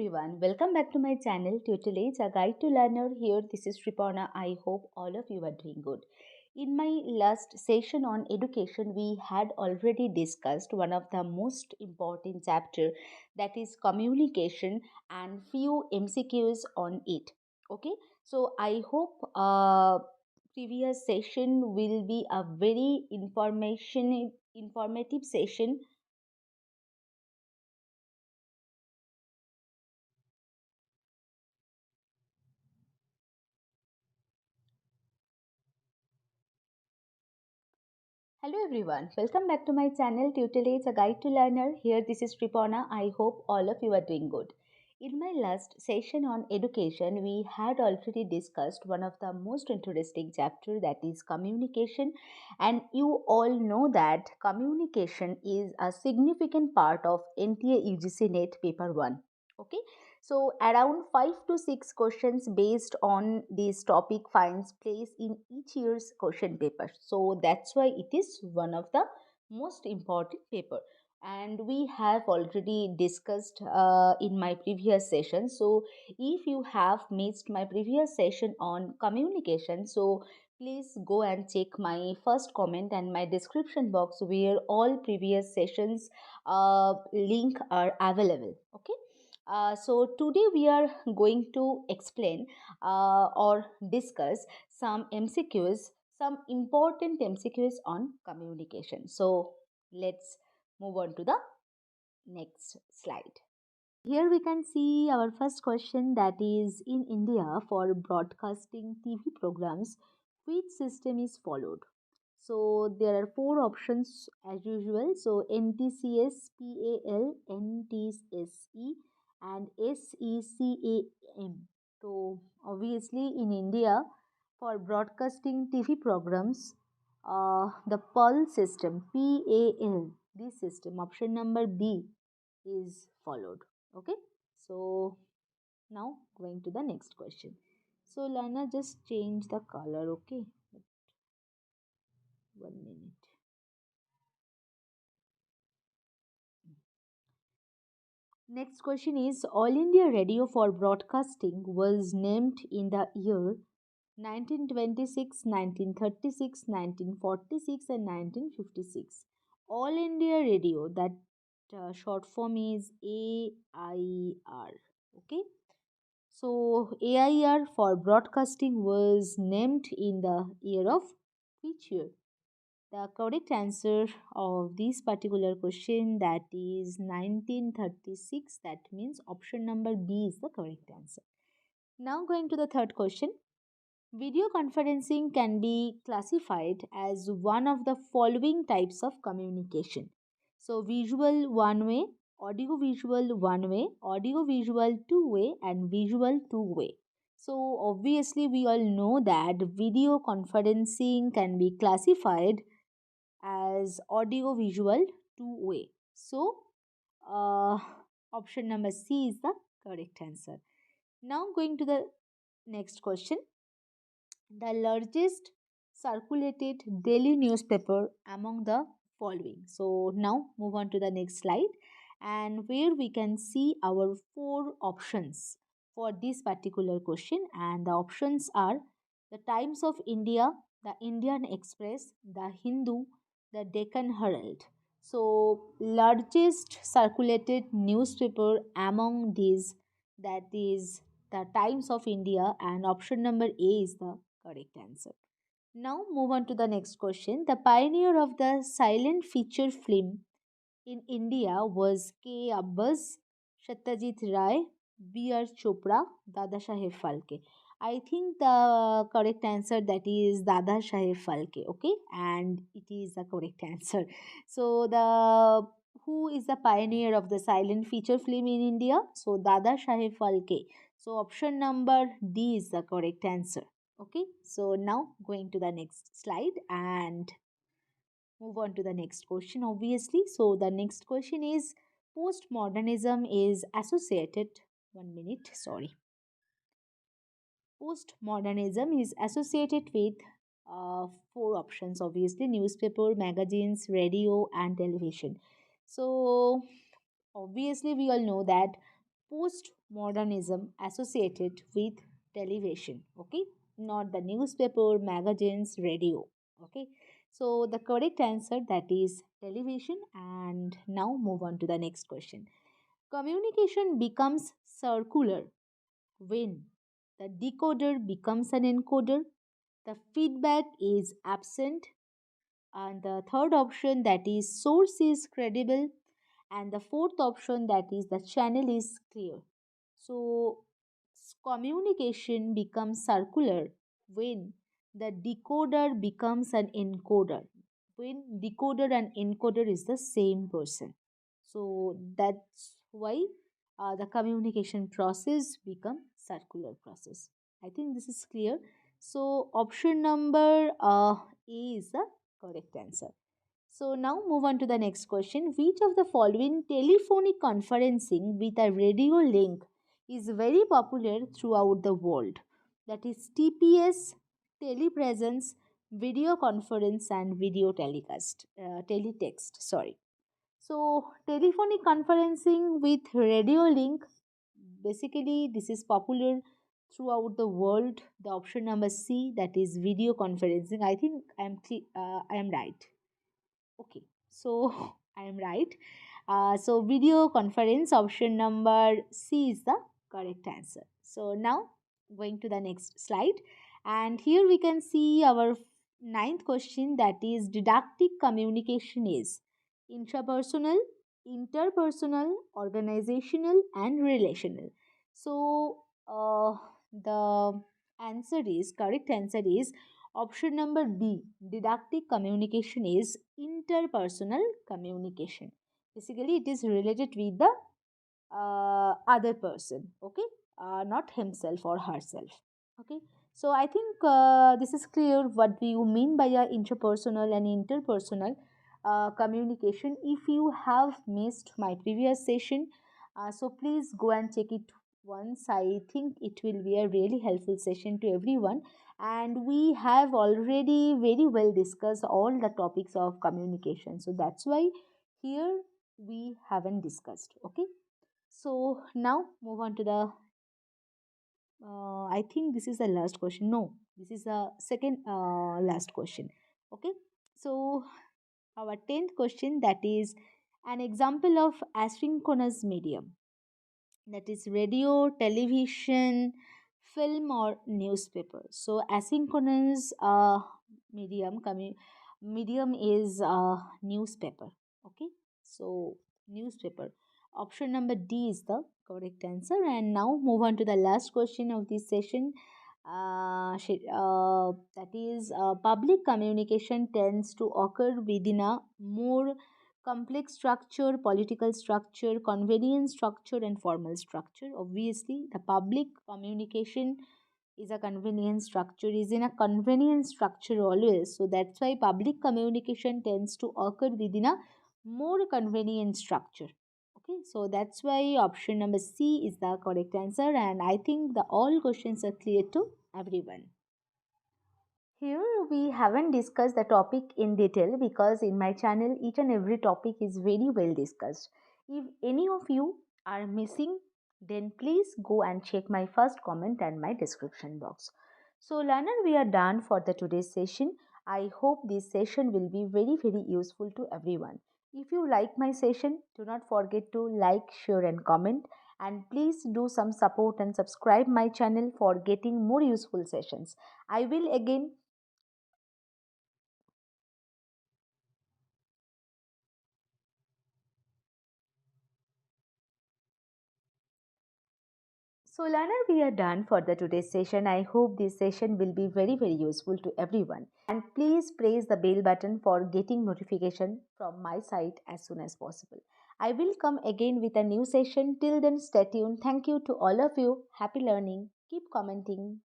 everyone, welcome back to my channel Tutelage, a guide to learner. Here, this is Sriparna. I hope all of you are doing good. In my last session on education, we had already discussed one of the most important chapter, that is communication, and few MCQs on it. Okay, so I hope previous session will be a very informative session. Hello everyone, welcome back to my channel Tutelage, a guide to learner. Here this is Sriparna. I hope all of you are doing good. In my last session on education, we had already discussed one of the most interesting chapter, that is communication, and you all know that communication is a significant part of NTA UGC Net paper 1. Okay, so around 5 to 6 questions based on this topic finds place in each year's question paper. So that's why it is one of the most important paper. And we have already discussed in my previous session. So if you have missed my previous session on communication, so please go and check my first comment and my description box where all previous sessions link are available. Okay, so today we are going to explain or discuss some MCQs, some important MCQs on communication. So let's move on to the next slide. Here we can see our first question, that is, in India for broadcasting TV programs, which system is followed? So there are four options as usual. So NTCS, PAL, NTSE and SECAM. So obviously in India for broadcasting TV programs, the PAL system, PAL, this system, option number B is followed. Okay, so now going to the next question. So Lana, just change the color. Okay, 1 minute. Next question is, All India Radio for Broadcasting was named in the year 1926, 1936, 1946 and 1956. All India Radio, that short form is AIR. Okay, so AIR for broadcasting was named in the year of which year? The correct answer of this particular question, that is 1936. That means option number B is the correct answer. Now going to the third question. Video conferencing can be classified as one of the following types of communication. So visual one way, audio visual one way, audio visual two way and visual two way. So obviously we all know that video conferencing can be classified as audio visual two way. So uh, option number C is the correct answer. Now going to the next question. The largest circulated daily newspaper among the following. So now move on to the next slide, and where we can see our four options for this particular question, and the options are the Times of India, the Indian Express, the Hindu, the Deccan Herald. So largest circulated newspaper among these, that is the Times of India, and option number A is the correct answer. Now move on to the next question. The pioneer of the silent feature film in India was K. Abbas, Satyajit Ray, B.R. Chopra, Dada Saheb Phalke. I think the correct answer, that is Dada Saheb Phalke. Okay, and it is the correct answer. So the who is the pioneer of the silent feature film in India? So Dada Saheb Phalke. So option number D is the correct answer. Okay, so now going to the next slide and move on to the next question, obviously. So the next question is, postmodernism is associated, 1 minute, sorry. Postmodernism is associated with four options, obviously: newspaper, magazines, radio, and television. So obviously we all know that postmodernism associated with television. Okay, not the newspaper, magazines, radio. Okay, so the correct answer that is television. And now move on to the next question. Communication becomes circular when the decoder becomes an encoder, the feedback is absent, and the third option that is source is credible, and the fourth option that is the channel is clear. So communication becomes circular when the decoder becomes an encoder, when decoder and encoder is the same person. So that's why the communication process become circular process. I think this is clear. So option number A is the correct answer. So now move on to the next question. Which of the following telephonic conferencing with a radio link is very popular throughout the world? That is TPS, telepresence, video conference, and video teletext. Sorry. So telephonic conferencing with radio link, basically this is popular throughout the world. The option number C, that is video conferencing. I think I am right. Okay, so I am right. So video conference option number C is the correct answer. So now going to the next slide, and here we can see our ninth question, that is didactic communication is intrapersonal, interpersonal, organizational, and relational. So the correct answer is option number B. Didactic communication is interpersonal communication. Basically, it is related with the other person, okay, not himself or herself. Okay, so I think this is clear what do you mean by a interpersonal and interpersonal communication. If you have missed my previous session, so please go and check it once. I think it will be a really helpful session to everyone, and we have already very well discussed all the topics of communication, so that's why here we haven't discussed. Okay, so now move on to the I think this is the last question. No, this is the second last question. Okay, so our 10th question, that is an example of asynchronous medium, that is radio, television, film, or newspaper. So asynchronous medium medium is newspaper. Okay, so newspaper. Option number D is the correct answer. And now move on to the last question of this session. That is public communication tends to occur within a more complex structure, political structure, convenience structure, and formal structure. Obviously, the public communication is a convenience structure, is in a convenience structure always. So that's why public communication tends to occur within a more convenient structure. Okay, so that's why option number C is the correct answer, and I think the all questions are clear to everyone. Here we haven't discussed the topic in detail because in my channel each and every topic is very well discussed. If any of you are missing, then please go and check my first comment and my description box. So learner, we are done for the today's session. I hope this session will be very useful to everyone. If you like my session, do not forget to like, share and comment, and please do some support and subscribe my channel for getting more useful sessions. I will again. So learner, we are done for the today's session. I hope this session will be very useful to everyone. And please press the bell button for getting notification from my side as soon as possible. I will come again with a new session. Till then, stay tuned. Thank you to all of you. Happy learning. Keep commenting.